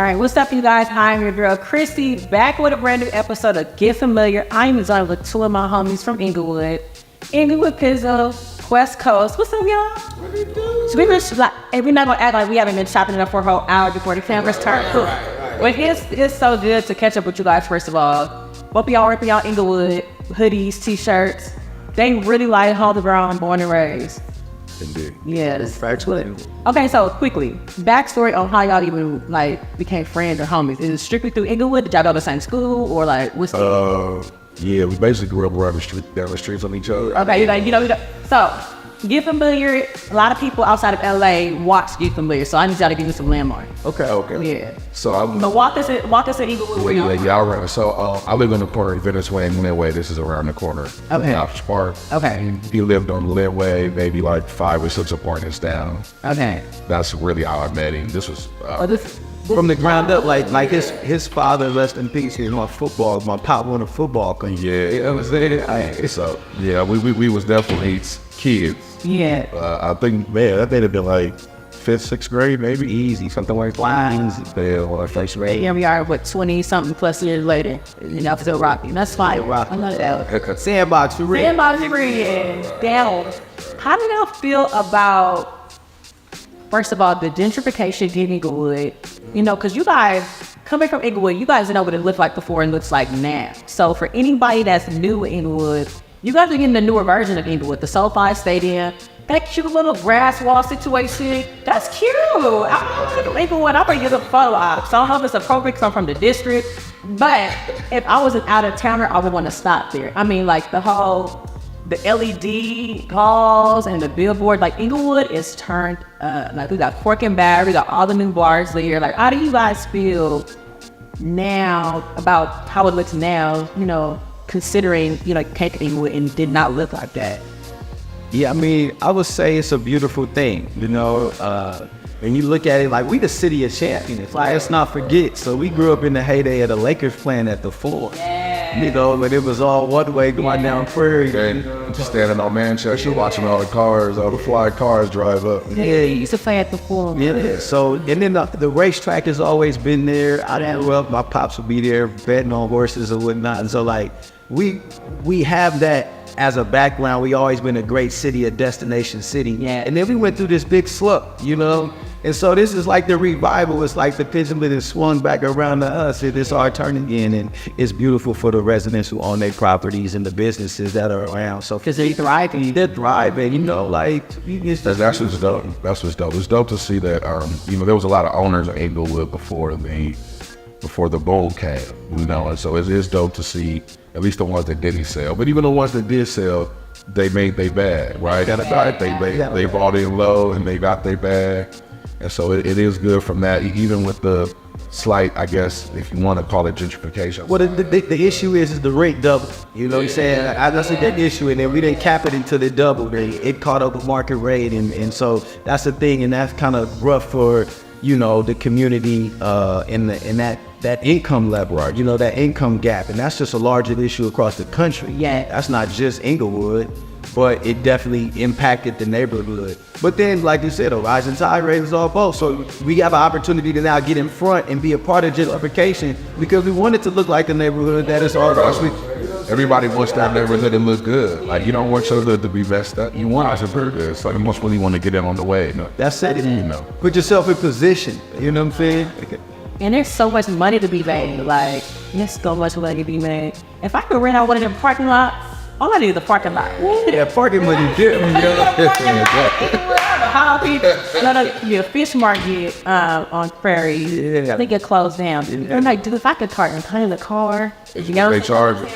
right, what's up, you guys? I'm your girl, Khrissy, back with a brand new episode of Get Familiar. I'm joined with two of my homies from Inglewood Pizzle Qwess Coast. What's up, y'all? What do you do? So we're not gonna act like we haven't been chopping it up for a whole hour before the cameras turn. Right. But it's so good to catch up with you guys, first of all. Hope y'all repping y'all Inglewood hoodies, t-shirts. They really like homegrown, born and raised. Indeed. Yes. Factually. Okay, so quickly, backstory on how y'all even became friends or homies. Is it strictly through Inglewood? Did y'all go to the same school or what's the Yeah, we basically grew up around the street, down the streets from each other. Okay, so Get Familiar, a lot of people outside of LA watch Get Familiar, so I need y'all to give me some landmarks. Okay. Yeah. So I'm walk us in Inglewood. y'all around. So I live in the corner of Venezuela and Linway. This is around the corner. Okay. Off Park. Okay. He lived on Linway, maybe like 5 or 6 apartments down. Okay. That's really how I met him. This was from the ground up, like his father, rest in peace, he was my pop on a football thing. Yeah, you know what I'm saying? So yeah, we was definitely kids. Yeah. I think, man, that may have been like 5th, 6th grade, maybe. Easy, something like that. Yeah, first grade. Here we are, 20-something plus years later, and y'all still rocking. That's fine. I love that. Sandbox for real. Sandbox for real. Down. How do y'all feel about, first of all, the gentrification in Inglewood? You know, because you guys, coming from Inglewood, you guys know what it looked like before and looks like now. So for anybody that's new in Inglewood, you guys are getting the newer version of Inglewood, the SoFi Stadium, that cute little grass wall situation. That's cute. I'm from Inglewood. I'll bring you the photo op. So I don't know if it's appropriate because I'm from the district, but if I was an out-of-towner, I would want to stop there. I mean, like the LED calls and the billboard, like Inglewood is turned up. Like we got Cork and Barry, we got all the new bars there. Like, how do you guys feel now about how it looks now, you know, considering, you know, came to Inglewood and did not look like that? Yeah, I mean, I would say it's a beautiful thing, you know. When you look at it, like, we the city of champions. Like, let's not forget. So we grew up in the heyday of the Lakers playing at the Four. Yeah. You know, but it was all one way going down Prairie. Just standing on Manchester, watching all the cars, all the fly cars drive up. Yeah, you used to play at the Forum. Yeah, so, and then the racetrack has always been there. I grew up, my pops would be there betting on horses and whatnot. And so, like, we have that as a background. We always been a great city, a destination city. Yeah. And then we went through this big slump, you know? And so this is like the revival. It's like the pendulum is swung back around to us. It's our turn again, and it's beautiful for the residents who own their properties and the businesses that are around. So because they're thriving. They're thriving, you know, like. That's what's dope. That's what's dope. It's dope to see that, you know, there was a lot of owners of Inglewood before the bowl came, you know, and so it is dope to see at least the ones that didn't sell. But even the ones that did sell, they made their bag, right? They bought in low and they got their bag. And so it is good from that, even with the slight, I guess, if you want to call it gentrification. Well, the issue is the rate double. You know what I'm saying? That's a big issue, and then we didn't cap it until it doubled. It caught up with market rate, and so that's the thing, and that's kind of rough for, you know, the community in that income level, right? You know, that income gap, and that's just a larger issue across the country. Yeah, that's not just Inglewood, but it definitely impacted the neighborhood. But then, like you said, a rising tide raises all boats. So we have an opportunity to now get in front and be a part of gentrification because we want it to look like the neighborhood that is all across. Everybody wants that neighborhood to look good. Like, you don't want your hood to be messed up. You want it to be good. So you most really want to get in on the way. You know? That's it. You know, put yourself in position. You know what I'm saying? And there's so much money to be made. Like, there's so much money to be made. If I could rent out one of them parking lots, all I need is a parking lot. Yeah, parking money different. The fish market on Prairie. Yeah. I think it closed down. And like, dude, if I could park in the car, you know, they charge it.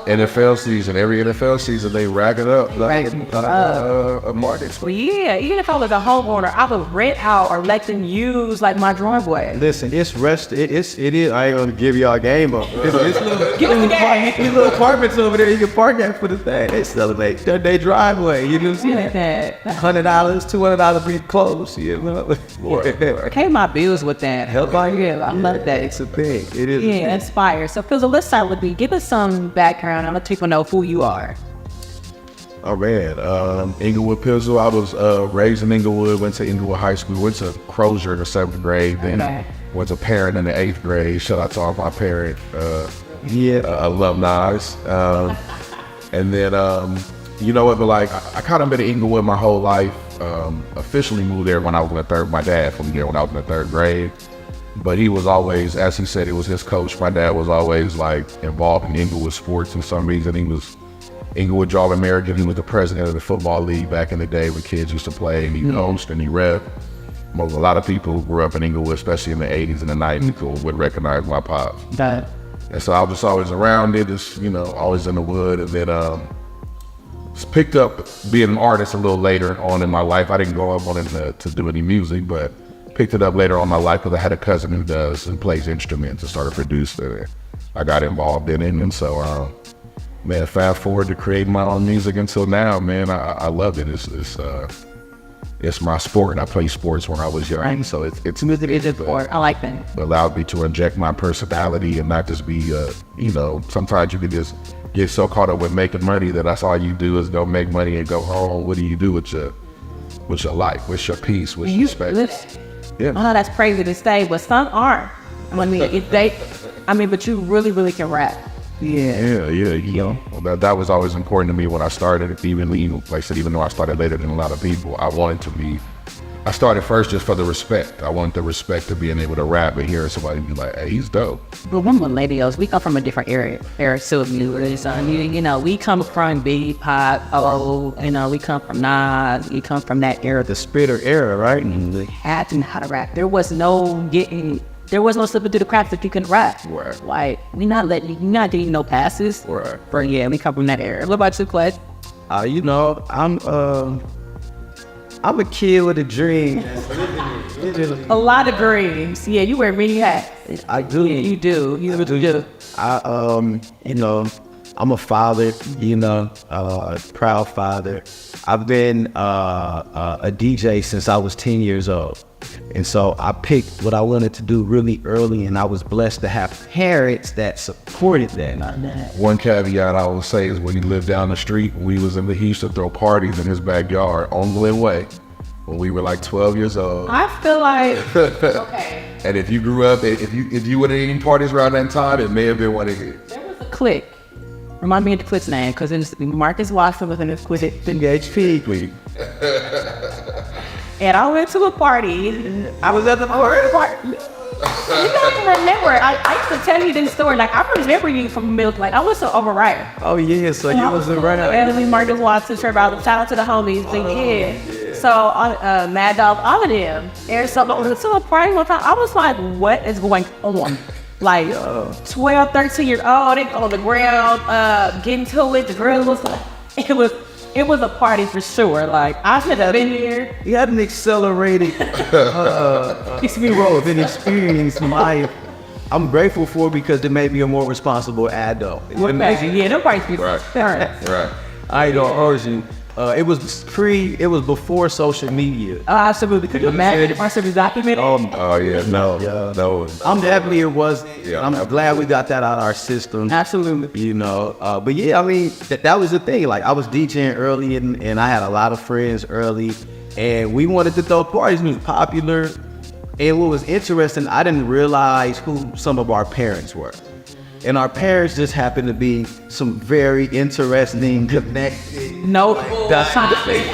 NFL season, every NFL season, they rack it up like a market. Well, yeah, even if I was a homeowner, I would rent out or let them use like my driveway. Listen, it is. I ain't gonna give y'all a game up. It's little apartments over there you can park at for the thing. They celebrate their driveway. You know what I'm saying? $100, $200 be close. You know. Pay my bills with that. Help out here. I love that. It's a thing. It is. Yeah, inspire. So, Pizzle, let's start with me. Give us some background. I'm gonna take people know who you are. Oh man, Inglewood Pizzle. I was raised in Inglewood. Went to Inglewood High School. Went to Crozier in the 7th grade. Then was a parent in the 8th grade. Shout out to all my parent alumni. And then, you know what, but like, I kind of been in Inglewood my whole life. Officially moved there when I was in the third, my dad from there when I was in the 3rd grade. But he was always, as he said, it was his coach. My dad was always like involved in Inglewood sports for some reason. He was Inglewood Job American. He was the president of the football league back in the day when kids used to play, and he coached and he rep. A lot of people who grew up in Inglewood, especially in the 80s and the 90s, would recognize my pop. And so I was just always around it, just, you know, always in the wood. And then picked up being an artist a little later on in my life. I didn't grow up wanting to do any music, but picked it up later on in my life because I had a cousin who does and plays instruments and started producing. I got involved in it, and so man, fast forward to creating my own music until now, man, I love it. It's my sport. I played sports when I was young, Right. so it's Music is a sport. I like that. it allowed me to inject my personality and not just be, you know, sometimes you can just get so caught up with making money that that's all you do is go make money and go home. What do you do with your life, with your peace, with your space? Yeah. I know that's crazy to say, but some aren't. I mean, but you really can rap. Yeah. You know, well, that was always important to me when I started. Even like I said, even though I started later than a lot of people, I wanted to be. I started first just for the respect. I wanted the respect to being able to rap and hear somebody be like, "Hey, he's dope." But one millennials, we come from a different era too. You know, we come from Biggie, Pop, you know, we come from Nas, we come from that era. The spitter era, right? We had to know how to rap. There was no slipping through the cracks if you couldn't rap. Right. Like, you're not getting no passes. Right. But yeah, we come from that era. What about you, Qwess? You know, I'm a kid with a dream. A lot of dreams. Yeah, you wear many hats. I do. Yeah, you do. You do. You know, I'm a father, you know, proud father. I've been a DJ since I was 10 years old. And so I picked what I wanted to do really early, and I was blessed to have parents that supported that. One caveat I will say is when he lived down the street, he used to throw parties in his backyard on Glen Way when we were like 12 years old. I feel like, okay. And if you grew up, if you were at any parties around that time, it may have been one of his. There was a clique. Remind me of the clique's name, because it's Marcus Watson was in this clique. HP. And I went to a party. I was at the party. You gotta remember, I used to tell you this story. Like, I remember you from milk. Like, I was so overripe. Oh yeah, so you was around. Emily, Marcus Watson, shout out to the homies. Yeah. So Mad Dog, all of them. And so I was to a party one time. I was like, what is going on? Like 12, 13 years old, they on the ground, getting to it. The girl was like, it was a party for sure. Like, I should have been here. You had an accelerated growth and experience in life. I'm grateful for it because it made me a more responsible adult. Yeah, nobody's be Right. I ain't gonna urge you. It was before social media. Absolutely. Could you imagine our service documented? Oh yeah, no. I'm happy it was. Yeah, I'm glad we got that out of our system. Absolutely. You know, but yeah, I mean, that was the thing. Like, I was DJing early and I had a lot of friends early, and we wanted to throw parties. It was popular. And what was interesting, I didn't realize who some of our parents were. And our parents just happened to be some very interesting, connected. No, that's not the thing.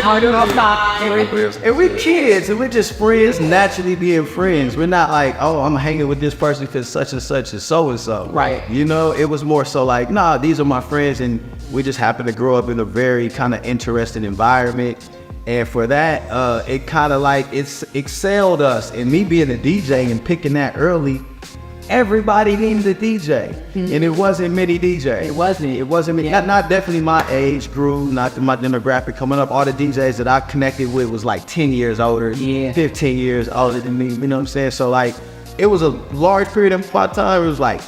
And we're kids, and we're just friends, naturally being friends. We're not like, oh, I'm hanging with this person because such and such is so and so. Right. You know, it was more so like, nah, these are my friends, and we just happen to grow up in a very kind of interesting environment. And for that, it kind of like it's excelled us. And me being a DJ and picking that early, everybody needed a DJ, and it wasn't many DJs. It wasn't many. Not definitely my age group, not my demographic coming up. All the DJs that I connected with was like 10 years older, 15 years older than me. You know what I'm saying? So like, it was a large period of my time. It was like,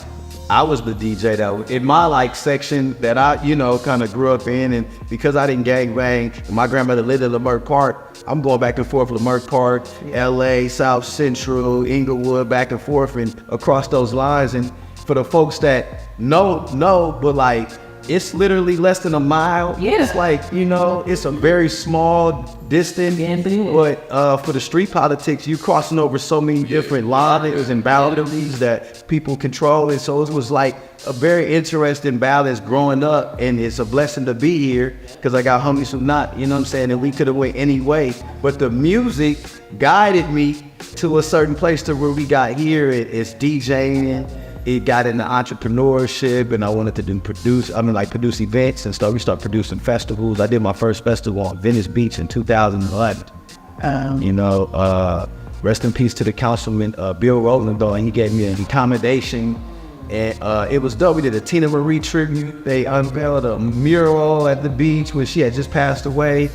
I was the DJ that in my like section that I, you know, kind of grew up in, and because I didn't gang bang, my grandmother lived in Leimert Park. I'm going back and forth Leimert Park, LA, South Central, Inglewood, back and forth and across those lines. And for the folks that know, but like, it's literally less than a mile. Yeah. It's like, you know, it's a very small distance. But for the street politics, you crossing over so many different lines and boundaries that people control. And so it was like a very interesting balance growing up. And it's a blessing to be here because I got homies who not, you know what I'm saying? And we could have went any way. But the music guided me to a certain place to where we got here. It's DJing. It got into entrepreneurship, and I wanted to produce events and stuff. We started producing festivals. I did my first festival on Venice Beach in 2011. You know, rest in peace to the councilman, Bill Rosendahl, and he gave me an accommodation. And it was dope. We did a Tina Marie tribute. They unveiled a mural at the beach when she had just passed away.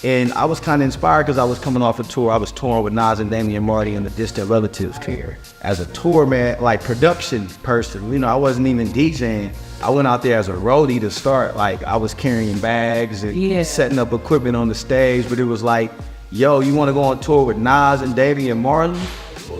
And I was kind of inspired because I was coming off a tour. I was touring with Nas and Damian Marley and the Distant Relatives here. As a tour man, like production person, you know, I wasn't even DJing. I went out there as a roadie to start. Like I was carrying bags and setting up equipment on the stage. But it was like, yo, you want to go on tour with Nas and Damian Marley?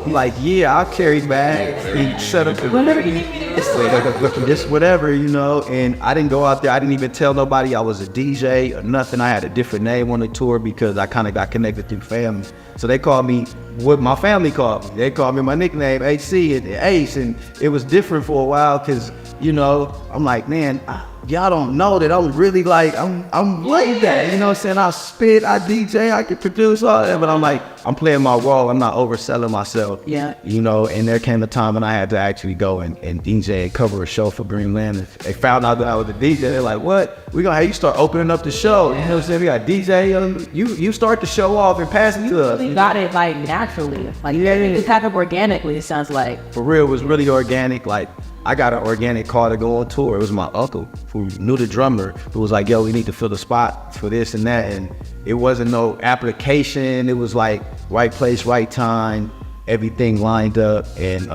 I'm like, yeah, I'll carry bags. He set up whatever you need me to do. Just whatever, you know. And I didn't go out there. I didn't even tell nobody I was a DJ or nothing. I had a different name on the tour because I kind of got connected through family. So they called me what my family called me. They called me my nickname, HC and Ace. And it was different for a while because, you know, I'm like, man, y'all don't know that I'm really like, I'm like that, you know what I'm saying? I spit, I DJ, I can produce all that, but I'm like, I'm playing my role, I'm not overselling myself. Yeah. You know, and there came a time when I had to actually go and DJ and cover a show for Greenland. They found out that I was a DJ, they're like, what? We're gonna have you start opening up the show. You know what I'm saying? We got DJ, you start the show off and pass it to us. You got it like naturally, like it happened organically, it sounds like. For real, it was really organic. Like, I got an organic call to go on tour. It was my uncle who knew the drummer who was like, yo, we need to fill the spot for this and that. And it wasn't no application. It was like right place, right time, everything lined up. And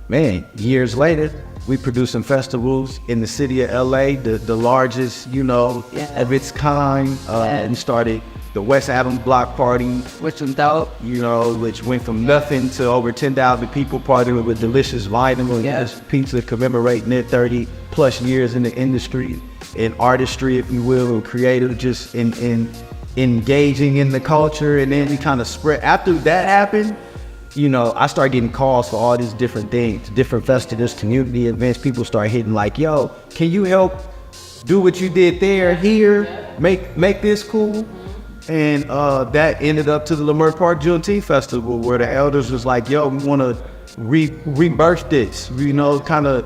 man, years later, we producing festivals in the city of LA, the largest, you know, of its kind. And started the West Adams Block Party, Which was dope. you know, which went from nothing to over 10,000 people partying with delicious vinyl and pizza commemorating their 30 plus years in the industry, in artistry, if you will, and creative, just in engaging in the culture. And then we kind of spread. After that happened, you know, I started getting calls for all these different things, different festivals, community events. People start hitting like, yo, can you help do what you did there, here, make this cool? And that ended up to the Leimert Park Juneteenth Festival, where the elders was like, yo, we want to rebirth this, you know, kind of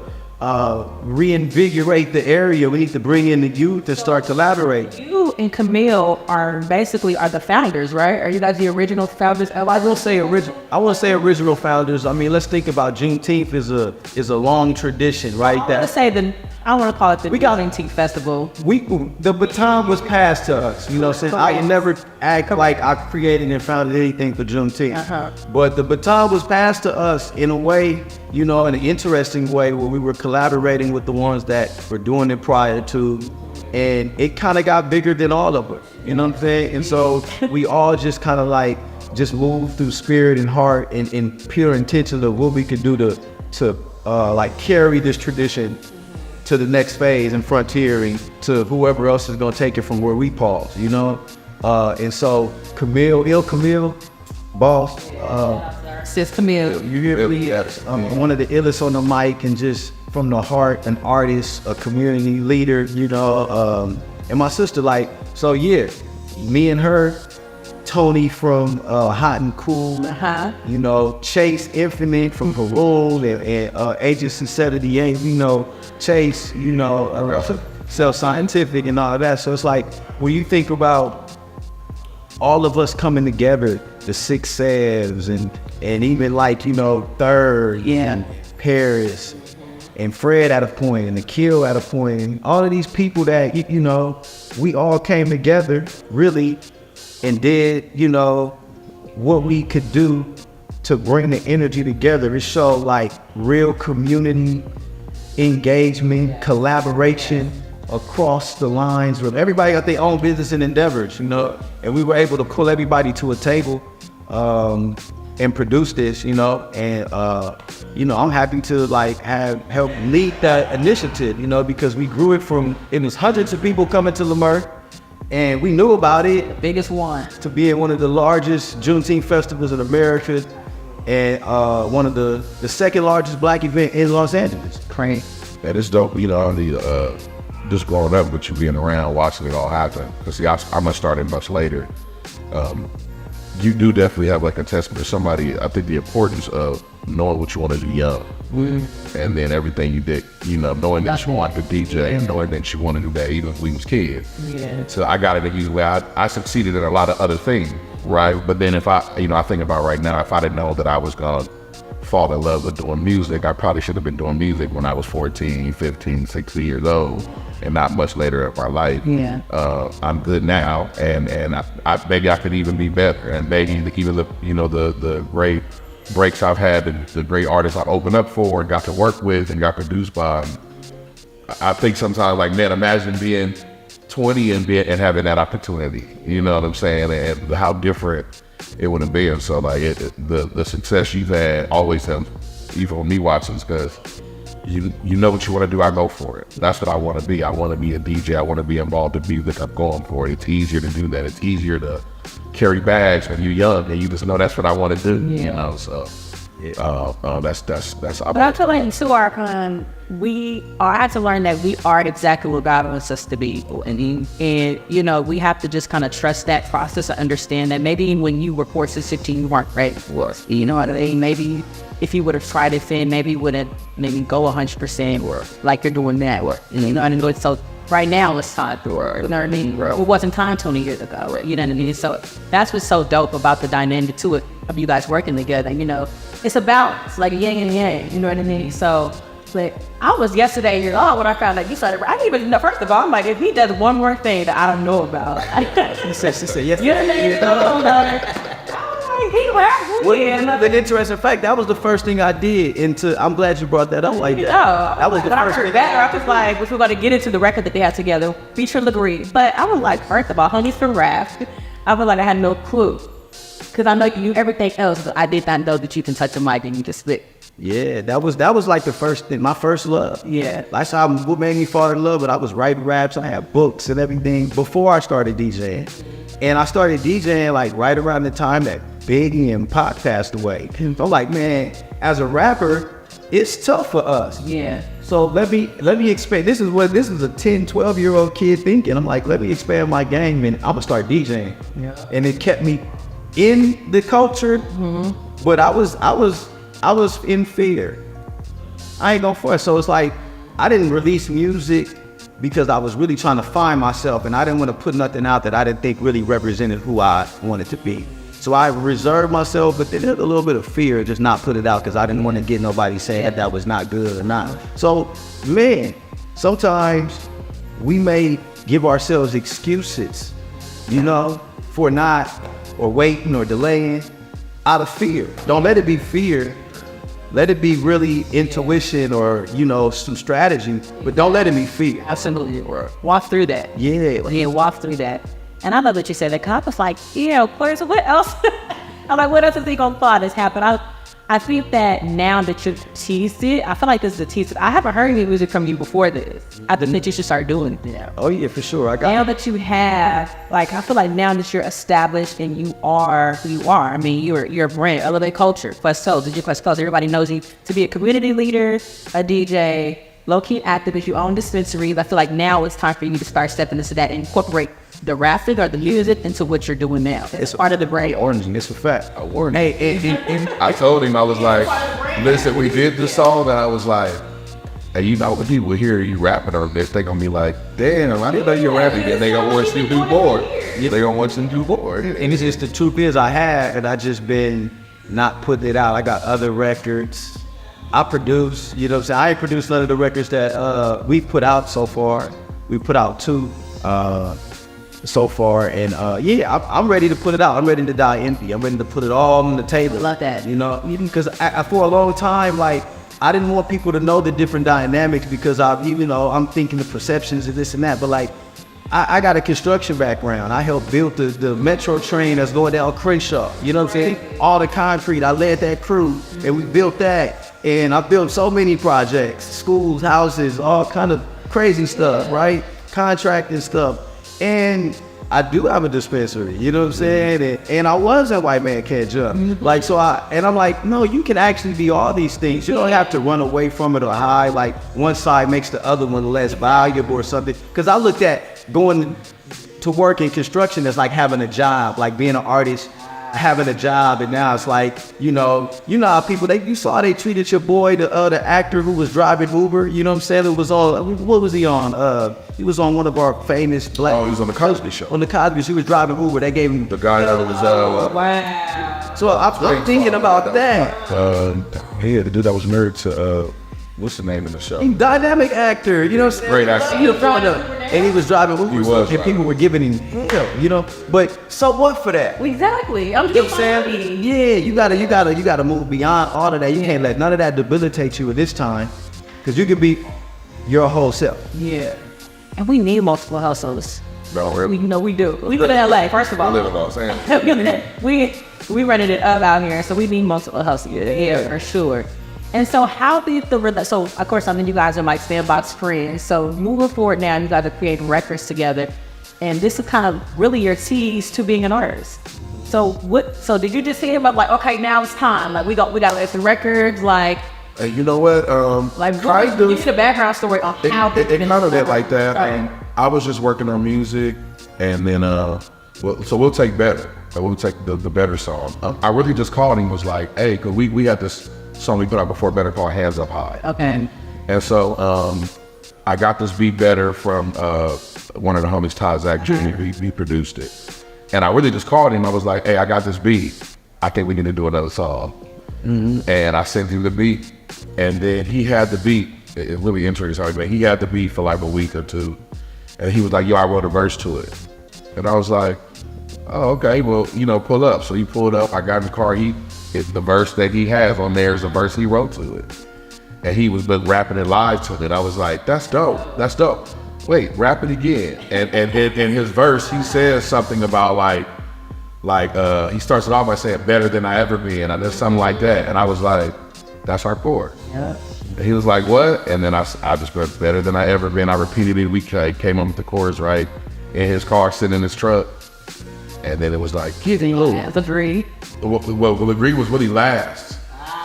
reinvigorate the area. We need to bring in the youth and start collaborating. You and Camille are the founders, right? Are you guys the original founders? I want to say original founders. I mean, let's think about Juneteenth is a long tradition, right? I want to call it the Juneteenth Festival. The baton was passed to us, you know, since I never act like I created and founded anything for Juneteenth. But the baton was passed to us in a way, you know, in an interesting way, where we were collaborating with the ones that were doing it prior to, and it kind of got bigger than all of us, you know what I'm saying? And so we all just kind of like, just moved through spirit and heart and pure intention of what we could do to like carry this tradition to the next phase and frontiering to whoever else is gonna take it from where we pause, you know? And so Camille, boss, Sis Camille. you hear me? One of the illest on the mic, and just from the heart, an artist, a community leader, you know, and my sister, like, so yeah, me and her, Tony from Hot and Cool, you know, Chase Infinite from Parole, and Agent Sincerity, you know, Chase, you know, self-scientific and all of that. So it's like, when you think about all of us coming together, the Six Sevs, and even like, you know, Third, and Paris, and Fred at a point, and the Kill at a point, and all of these people that, you know, we all came together, really, and did, you know, what we could do to bring the energy together. It showed like real community engagement, collaboration across the lines, where everybody got their own business and endeavors, you know, and we were able to pull everybody to a table. and produce this, you know, and you know, I'm happy to like help lead that initiative, you know, because we grew it from, it was hundreds of people coming to Leimert, and we knew about it. Biggest one. To be in one of the largest Juneteenth festivals in America, and one of the second largest Black event in Los Angeles. Great. That is dope, you know, just growing up with you being around, watching it all happen. Because see, I must started much later. You do definitely have like a testament to somebody. I think the importance of knowing what you want to do young, and then everything you did, you know, knowing that you want to DJ and knowing that you want to do that even when we was kids. Yeah. So I got it usually. I succeeded in a lot of other things, right? But then if I think about right now, if I didn't know that I was gonna fall in love with doing music, I probably should have been doing music when I was 14, 15, 16 years old, and not much later in my life. Yeah. I'm good now, and I maybe I could even be better, and maybe even the great breaks I've had, and the great artists I've opened up for and got to work with and got produced by. I think sometimes, like, man, imagine being 20 and having that opportunity. You know what I'm saying? And how different it would have been. So like the success you've had always have, even on me watching, because you know what you want to do. I go for it. That's what I want to be. I want to be a DJ. I want to be involved in music. I'm going for it. It's easier to do that. It's easier to carry bags when you're young and you just know that's what I want to do. Yeah. You know, so that's. But I feel like to our I had to learn that we are exactly what God wants us to be, and you know, we have to just kind of trust that process and understand that maybe when you were 14, 15, you weren't ready for it. You know what I mean? Maybe if you would have tried it then, maybe you wouldn't go 100% or like you're doing that, or you know what I mean? So right now it's time for it. You know what I mean? It wasn't time 20 years ago. You know what I mean? So that's what's so dope about the dynamic to it of you guys working together. You know, it's a balance, like yin and yang. You know what I mean? So. Like, I was yesterday here, when I found out you started, I didn't even know, first of all, I'm like, if he does one more thing that I don't know about. She said, yes. You know what I mean? Well, the interesting fact, that was the first thing I did I'm glad you brought that up like that. That was the first thing. I was like, if we're going to get into the record that they had together, feature Legree. But I was like, first of all, Honey's from Raft. I was like, I had no clue. Because I know you knew everything else, but I did not know that you can touch a mic and you just spit. Yeah, that was like the first thing, my first love. Yeah. That's how what made me fall in love, but I was writing raps, I had books and everything before I started DJing. And I started DJing like right around the time that Biggie and Pac passed away. I'm like, man, as a rapper, it's tough for us. Yeah. So let me expand. This is a 10, 12-year-old kid thinking. I'm like, let me expand my game and I'm gonna start DJing. Yeah. And it kept me in the culture, but I was in fear. I ain't gonna force. So it's like, I didn't release music because I was really trying to find myself, and I didn't want to put nothing out that I didn't think really represented who I wanted to be. So I reserved myself, but there's a little bit of fear just not put it out because I didn't want to get nobody saying that was not good or not. So, man, sometimes we may give ourselves excuses, you know, for not, or waiting or delaying out of fear. Don't let it be fear. Let it be really intuition or, you know, some strategy, but don't let it be fear. Absolutely. Walk through that. Yeah. Walk through that. And I love what you said. The cop was like, yeah, of course, what else? I'm like, what else is he gonna thought has happened? I think that now that you've teased it, I feel like this is a tease. I haven't heard any music from you before this. I think that you should start doing it now. Oh yeah, for sure. Now that you have, like, I feel like now that you're established and you are who you are. I mean, you're a brand, Elevate Culture, Qwess Coast, DJ Qwess Coast. Everybody knows you to be a community leader, a DJ, low-key activist. You own dispensaries. I feel like now it's time for you to start stepping into that and incorporate the rapping or the music into what you're doing now. It's part of the brand. Orange, it's a fact. Hey, I told him, I was like, listen, we did the song, and I was like, hey, you know, when people hear you rapping or this, they gonna be like, damn, I didn't know you're rapping. And they gonna want you to do more. They gonna want you to do more. And it's just the truth is I had, and I just been not putting it out. I got other records. I produce, you know what I'm saying? I ain't produced none of the records that we've put out so far. We put out 2 so far, and yeah, I'm ready to put it out. I'm ready to die empty. I'm ready to put it all on the table. I love that. You know, even because for a long time, like, I didn't want people to know the different dynamics because I'm thinking the perceptions of this and that. But like, I got a construction background. I helped build the metro train that's going down Crenshaw. You know what I'm saying? All the concrete, I led that crew, and we built that. And I built so many projects, schools, houses, all kind of crazy stuff, right? Contracting stuff. And I do have a dispensary, you know what I'm saying? And I was a white man can't jump. Like, so I'm like, no, you can actually be all these things. You don't have to run away from it or hide, like one side makes the other one less valuable or something. Because I looked at going to work in construction as like having a job, like being an artist, having a job. And now it's like, you know how people, you saw they treated your boy, the actor who was driving Uber, you know what I'm saying? It was on, what was he on? He was on one of our famous black. Oh, he was on the Cosby Show. On the Cosby Show, he was driving Uber. They gave him the guy that was. Wow. So I'm thinking about that. Yeah, the dude that was married to what's the name of the show? Dynamic actor, you know what I'm saying? Great actor. He was and he was driving Uber. He was, and people were giving him hell, you know. But so what for that? Exactly. I'm You know what I'm saying? Yeah, you gotta move beyond all of that. You can't let none of that debilitate you at this time, because you can be your whole self. Yeah. And we need multiple hustles. No, really? We do. We live in LA, first of all. I live in Los Angeles. we running it up out here, so we need multiple hustles. Yeah, for sure. And so how did so of course I mean you guys are like sandbox friends. So moving forward now, you guys are creating records together. And this is kind of really your tease to being an artist. So did you just see him up like, okay, now it's time. Like we got like some records, like You know what? like kind give of. me the background story on how It kind of did like that. Right. I was just working on music, and then so we'll take better. We'll take the better song. I really just called him, was like, hey, cause we had this song we put out before Better called Hands Up High. Okay. And so I got this beat better from one of the homies, Todd Zach Jr. He produced it. And I really just called him. I was like, hey, I got this beat. I think we need to do another song. Mm-hmm. And I sent him the beat. And then he had the beat. It's really interesting, but he had the beat for like a week or two. And he was like, yo, I wrote a verse to it. And I was like, oh, okay, well, pull up. So he pulled up. I got in the car. The verse that he has on there is a verse he wrote to it. And he was rapping it live to it. I was like, that's dope. That's dope. Wait, rap it again. And in his verse, he says something about like he starts it off by saying better than I ever been. I did something like that. And I was like, that's our chord. Yeah. And he was like, what? And then I just went better than I ever been. I repeated it. We came up with the chorus right in his car, sitting in his truck. And then it was like, Agree. Well, Agree was really last.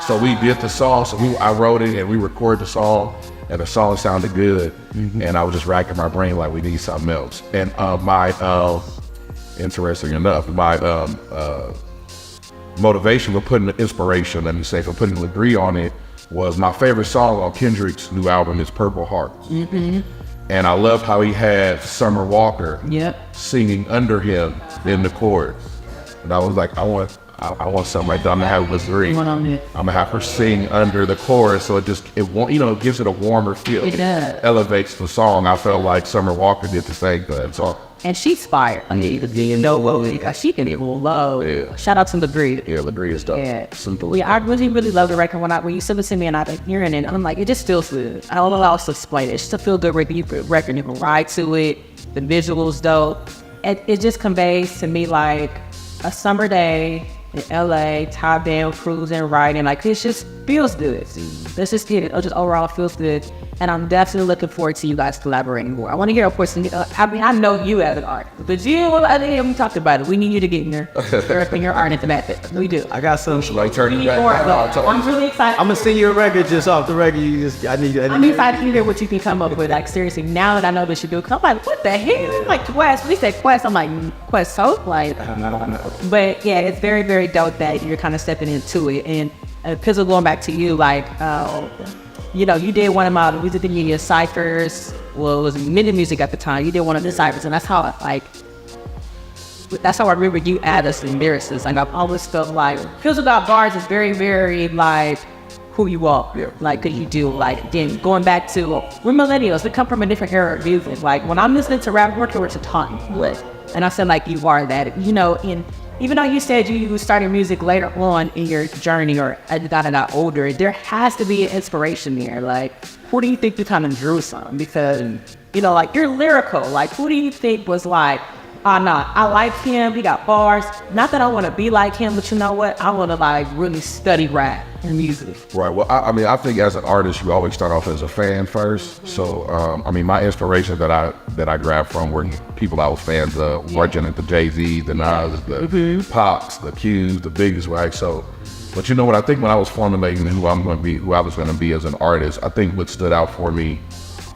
So we did the song. So I wrote it and we recorded the song, and the song sounded good. Mm-hmm. And I was just racking my brain like, we need something else. And interesting enough, my motivation for putting the inspiration, let me say, for putting Agree on it was my favorite song on Kendrick's new album is Purple Heart. Mm-hmm. And I love how he had Summer Walker singing under him in the chorus. And I was like, I want something like that. I'm gonna have Agree. I'm gonna have her sing under the chorus, so it gives it a warmer feel. It does. Elevates the song. I felt like Summer Walker did the same thing. So. And she's fired. She can get low. Yeah. Shout out to Agree. Yeah, Agree is dope. Yeah. I really love the record when you sent it to me and I've been hearing it. I'm like, it just feels good. I don't know how else to explain it. It's just a feel good record. You can ride to it. The visuals dope. It just conveys to me like a summer day in LA, top down, cruising, riding. Like it just feels good. Let's just get it. It just overall feels good. And I'm definitely looking forward to you guys collaborating more. I want to hear, of course, I know you as an artist, but I think we talked about it. We need you to get in your art into that. We do. I got some. Like turning back. I'm really excited. I'm gonna send you a record just off the record. I'm excited to hear what you can come up with. Like seriously, now that I know what you do, 'cause I'm like, what the hell? Like Qwess. When he said Qwess, I'm like, Qwess Coast, like. But yeah, it's very, very dope that you're kind of stepping into it. And Pizzle, going back to you, like. You did one of my music media ciphers. Well, it was mini music at the time. You did one of the ciphers, and that's how I remember you add us in lyricists. Like I've always felt like Pizzle Got Bars is very, very like who you are. Yeah. Like, cause you do like then going back to we're millennials. We come from a different era of music. Like when I'm listening to rap, it's a ton. And I said like you are that. And even though you said you started music later on in your journey or as you got older, there has to be an inspiration there. Like, who do you think you kind of drew from? Because You know, like you're lyrical. Like who do you think was like, oh no, I like him, he got bars. Not that I want to be like him, but you know what? I want to like really study rap and music. Right. Well, I mean, I think as an artist, you always start off as a fan first. So, I mean, my inspiration that I grabbed from were people I was fans of, watching the Jay-Z, the Nas, the Pops, the Q's, the Biggs, right? So, but you know what? I think when I was formulating who I was going to be as an artist, I think what stood out for me,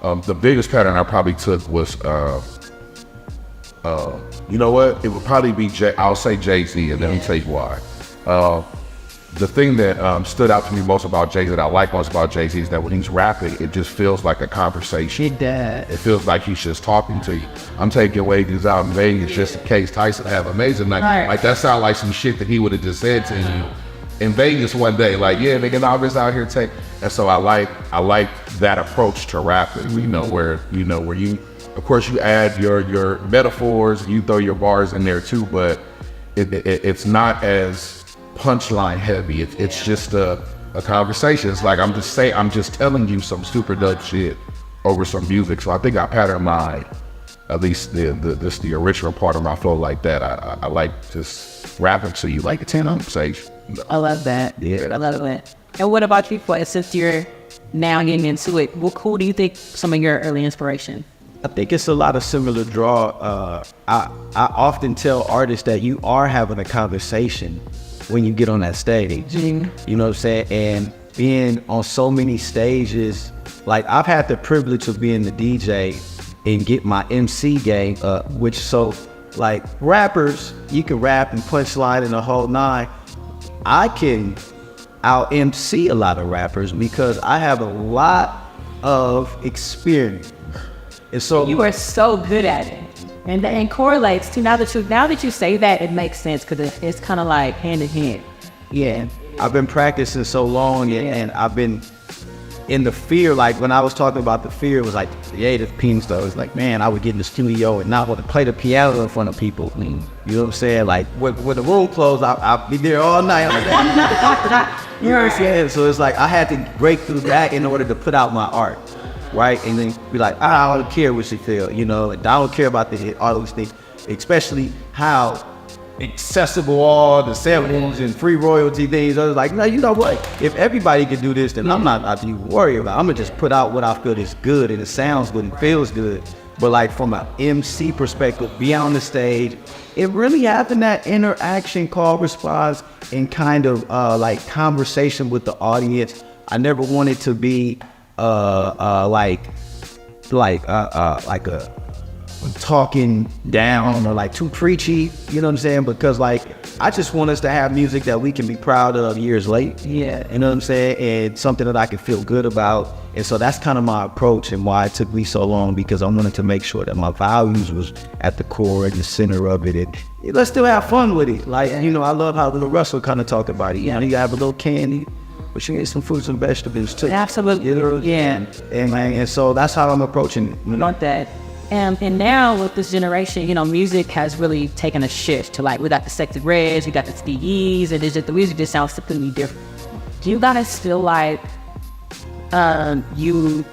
the biggest pattern I probably took was, you know what? It would probably be I'll say Jay-Z, and then I'll tell you why. The thing that stood out to me most about Jay-Z, that I like most about Jay-Z, is that when he's rapping, it just feels like a conversation. It does. It feels like he's just talking to you. I'm taking wages out in Vegas just in case Tyson have an amazing night. Right. Like that sounds like some shit that he would have just said to you in Vegas one day. Like, yeah, nigga, I'm just out here and so I like that approach to rapping. You know, where you, of course, you add your metaphors, you throw your bars in there too, but it's not as punchline heavy. It's just a conversation. It's like I'm just telling you some super dope shit over some music. So I think I pattern my, at least the original part of my flow like that. I like just rapping to you like a 10 conversation. I love that. Yeah. I love it. And what about you, Qwess? Since you're now getting into it, who do you think some of your early inspiration? I think it's a lot of similar draw. I often tell artists that you are having a conversation when you get on that stage. You know what I'm saying? And being on so many stages, like I've had the privilege of being the DJ and get my MC game up, which so like rappers, you can rap and punchline and the whole nine. I can out MC a lot of rappers because I have a lot of experience. And so You are so good at it. And that correlates to now that you say that, it makes sense because it's kind of like hand in hand. Yeah. I've been practicing so long and I've been in the fear. Like when I was talking about the fear, it was like the creative piece though. It's like, man, I would get in the studio and not want to play the piano in front of people. You know what I'm saying? Like when the room closed, I'll be there all night. You know what I'm saying? So it's like I had to break through that in order to put out my art. Right, and then be like, I don't care what she feel, you know, and I don't care about all those things, especially how accessible all the samples and free royalty things. I was like, no, you know what? If everybody can do this, then I'm not to worry about it. I'm gonna just put out what I feel is good and it sounds good and feels good. But like from an MC perspective, be on the stage, it really having that interaction, call, response, and kind of like conversation with the audience. I never wanted to be like a talking down or like too preachy, you know what I'm saying? Because like I just want us to have music that we can be proud of years late. Yeah. You know what I'm saying? And something that I can feel good about. And so that's kind of my approach and why it took me so long, because I wanted to make sure that my values was at the core and the center of it. And let's still have fun with it. Like, you know, I love how Little Russell kind of talked about it. You know, you have a little candy, but you get some fruits and vegetables too. Absolutely. You know? Yeah. And so that's how I'm approaching it. You know? Not that. And now with this generation, you know, music has really taken a shift to like, we got the Sexy Reds, we got the Stees, and it's just, the music just sounds completely different. Do you guys feel like you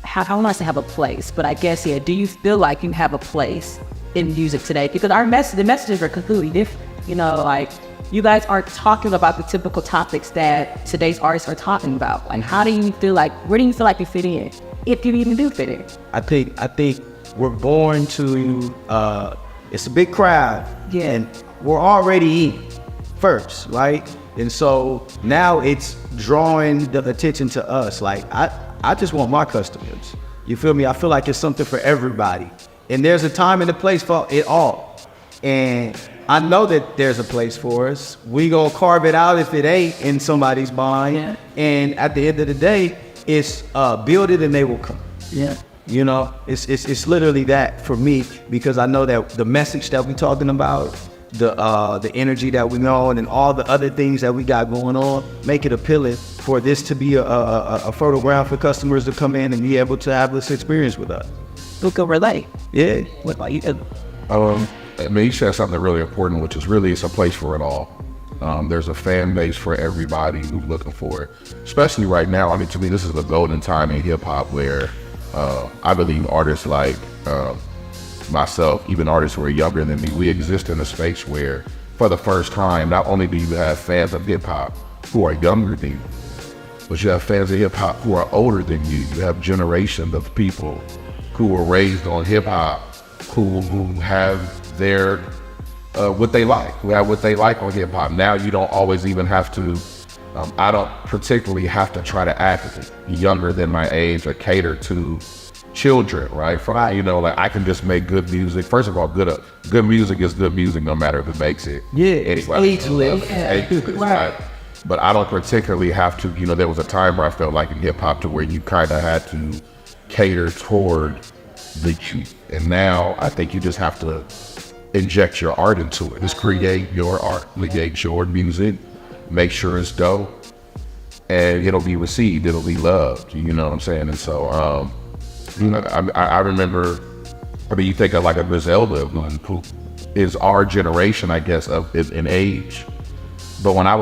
have, I don't want to say have a place, but I guess, yeah, do you feel like you have a place in music today? Because the messages are completely different. You know, like, you guys aren't talking about the typical topics that today's artists are talking about. Like, how do you feel like, where do you feel like you fit in? If you even do fit in. I think we're born to, it's a big crowd. Yeah. And we're already in first, right? And so now it's drawing the attention to us. Like, I just want my customers. You feel me? I feel like it's something for everybody. And there's a time and a place for it all. And I know that there's a place for us. We gonna carve it out if it ain't in somebody's mind. Yeah. And at the end of the day, it's build it and they will come. Yeah. You know, it's literally that for me, because I know that the message that we talking about, the energy that we know, and all the other things that we got going on, make it appealing for this to be a fertile ground for customers to come in and be able to have this experience with us. Who can relate? Yeah. What about you? I mean, you said something really important, which is really it's a place for it all. There's a fan base for everybody who's looking for it, especially right now. I mean, to me, this is the golden time in hip hop where I believe artists like myself, even artists who are younger than me, we exist in a space where, for the first time, not only do you have fans of hip hop who are younger than you, but you have fans of hip hop who are older than you. You have generations of people who were raised on hip hop, who have their what they like, who have what they like on hip hop. Now you don't always even have to. I don't particularly have to try to act younger than my age or cater to children, right? You know, like I can just make good music. First of all, good music is good music, no matter if it makes it. Yeah, anyway. ageless. Right. But I don't particularly have to. You know, there was a time where I felt like in hip hop to where you kind of had to cater toward the youth, and now I think you just have to inject your art into it. Just create your art, create your music, make sure it's dope, and it'll be received, it'll be loved, you know what I'm saying? And so, you know, I remember, I mean, you think of like a Griselda, who is our generation, I guess, in age. But when I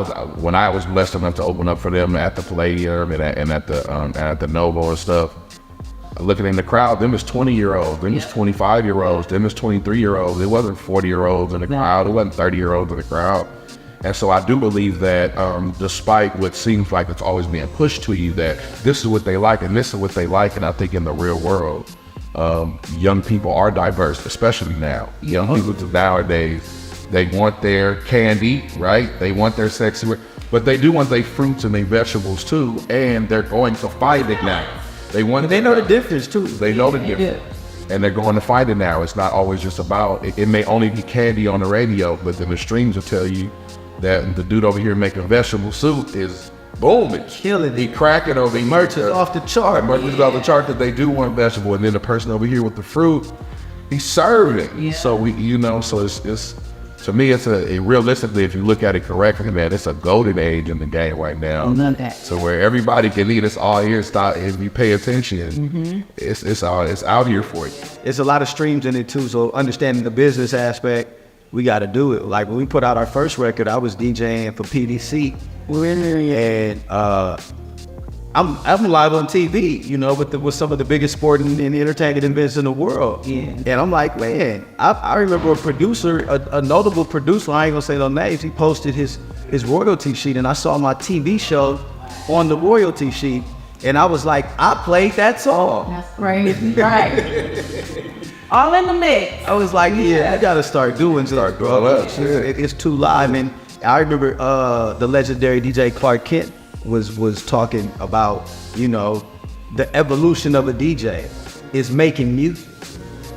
was blessed enough to open up for them at the Palladium and at the Novo and stuff, looking in the crowd, them is 20-year-olds, them is 25-year-olds, them is 23-year-olds. It wasn't 40-year-olds in the crowd, it wasn't 30-year-olds in the crowd. And so I do believe that despite what seems like it's always being pushed to you, that this is what they like and this is what they like, and I think in the real world, young people are diverse, especially now. Young people nowadays, they want their candy, right? They want their sexy, but they do want their fruits and their vegetables too, and they're going to find it now. They know the difference too. They know the difference. And they're going to find it now. It's not always just about, it may only be candy on the radio, but then the streams will tell you that the dude over here making vegetable soup is booming. Killing it. He cracking over here. Merch is off the chart. Merch is off the chart that they do want vegetable. And then the person over here with the fruit, he's serving. Yeah. So so it's to me, it's realistically, if you look at it correctly, man, it's a golden age in the game right now. I love that. So where everybody can eat, it's all here. If you pay attention, it's out here for you. It's a lot of streams in it too. So understanding the business aspect, we got to do it. Like when we put out our first record, I was DJing for PDC, and I'm live on TV, you know, with some of the biggest sporting and entertainment events in the world. Yeah. And I'm like, man, I remember a producer, a notable producer, I ain't gonna say no names, he posted his royalty sheet, and I saw my TV show on the royalty sheet, and I was like, I played that song. That's right. All in the mix. I was like, yeah, I gotta start growing up. It's too live. And I remember the legendary DJ Clark Kent was talking about, you know, the evolution of a DJ is making music.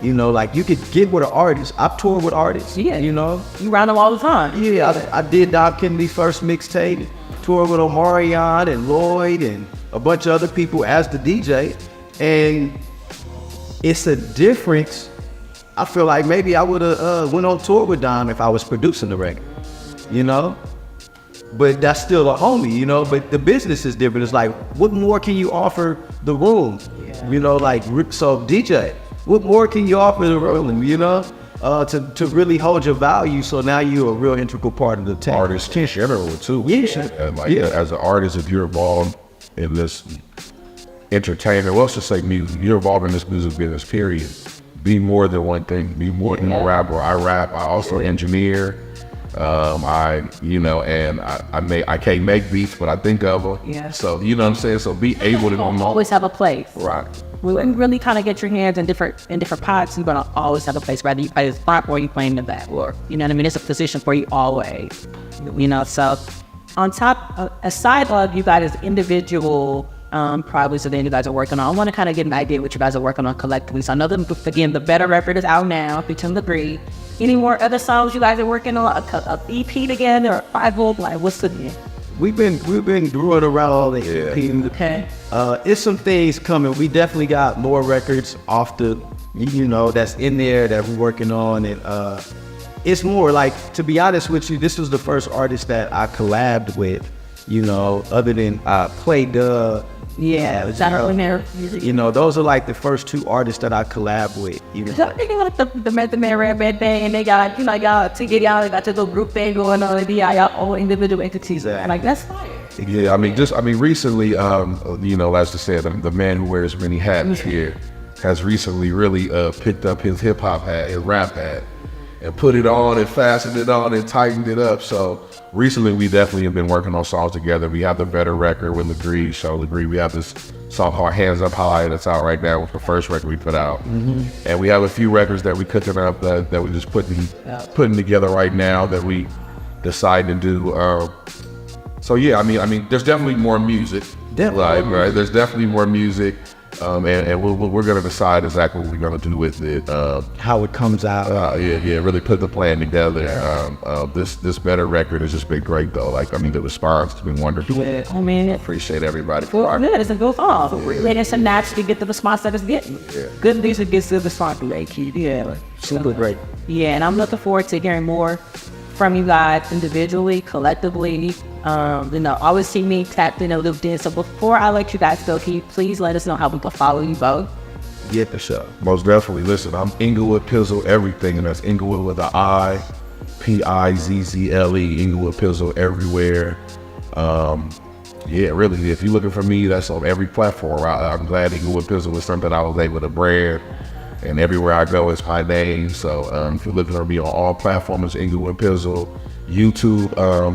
You know, like you could get with an artist. I've toured with artists. Yeah. You know? You round them all the time. Yeah, I did Dom Kennedy's first mixtape, toured with Omarion and Lloyd and a bunch of other people as the DJ. And it's a difference. I feel like maybe I would have went on tour with Dom if I was producing the record, you know? But that's still a homie, you know? But the business is different. It's like, what more can you offer the room? Yeah. You know, like, so DJ, what more can you offer the room, you know? To really hold your value, so now you're a real integral part of the team. Artists in general too. Yeah. And like as an artist, if you're involved in this entertainment, well, let's just say music, you're involved in this music business, period. Be more than one thing. Be more than a rapper. I rap. I also engineer. I can't make beats, but I think of them. Yeah. So you know what I'm saying. So be able to always have a place. Right. When you really kind of get your hands in different pots, you're gonna always have a place. Whether you play the front or you play in the back, or you know what I mean. It's a position for you always. You know. So on top, aside of you guys as individual projects that you guys are working on, I want to kind of get an idea what you guys are working on collectively. So I know that, again, the Better record is out now, Between the Breed. Any more other songs you guys are working on? A EP together or 5 like what's the? We've been growing around all the EP. Okay. It's some things coming. We definitely got more records off the, you know, that's in there that we're working on, and it's more like, to be honest with you, this was the first artist that I collabed with, you know, other than Play Dub. Yeah, is that early music? You know, those are like the first 2 artists that I collab with. You know, so they got the Method Man Red Band thing, and they got, you know, y'all got your little group thing going on, and y'all own individual entities. Exactly. Like, that's fire. Yeah, I mean, recently, you know, as I said, the man who wears many hats here has recently really picked up his hip hop hat, his rap hat, and put it on and fastened it on and tightened it up. So recently, we definitely have been working on songs together. We have the Better record with Legree, show Legree. We have this song called Hands Up High that's out right now with the first record we put out. And we have a few records that we cooking up that we're just putting together right now that we decided to do. So yeah, I mean, there's definitely more music. Right? There's definitely more music. And we're gonna decide exactly what we're gonna do with it. How it comes out. Really put the plan together. This Better record has just been great though. Like, I mean, the response has been wonderful. Yeah, I mean, Appreciate everybody. well, yeah, it's a good song. It's a naturally get the response that it's getting. Yeah. Good music gets the response they keep. Yeah. Super great. Yeah, and I'm looking forward to hearing more from you guys individually, collectively. You know, always see me tapped in and lived in. So before I let you guys go, can you please let us know how we can follow you both? Yeah, for sure. Most definitely. Listen, I'm Inglewood Pizzle everything, and that's Inglewood with an I, Pizzle, Inglewood Pizzle everywhere. Yeah, really, if you're looking for me, that's on every platform. I'm glad Inglewood Pizzle was something I was able to brand, and everywhere I go, it's my name. So if you're looking for me on all platforms, Inglewood Pizzle. YouTube,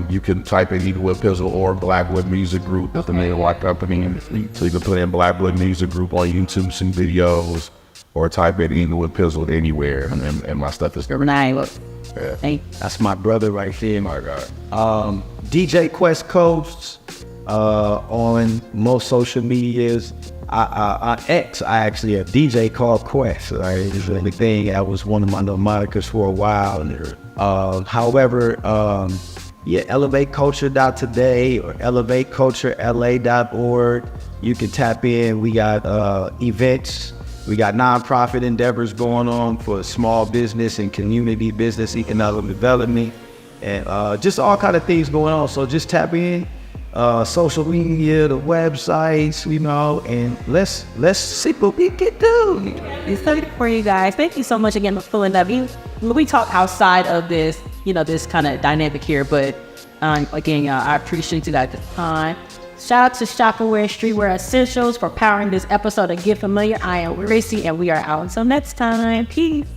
you can type in Inglewood Pizzle or Blackwood Music Group. That's the name of our company. So you can put in Blackwood Music Group on YouTube, some videos, or type in Inglewood Pizzle anywhere, and my stuff is there. Nice. Yeah. That's my brother right here. My God. DJ Qwess Coast on most social medias. I actually have DJ called Qwess. Right? It's the thing. That was one of my little monikers for a while. However, elevateculture.today or elevateculturela.org. You can tap in. We got events. We got nonprofit endeavors going on for small business and community business, economic development, and just all kind of things going on. So just tap in. Social media, the websites, you know, and let's see what we can do. It's so good for you guys. Thank you so much again for pulling up. We talk outside of this, you know, this kind of dynamic here, but again, I appreciate you guys' time. Shout out to Shopperware Streetwear Essentials for powering this episode of Get Familiar. I am Khrissy, and we are out until next time. Peace.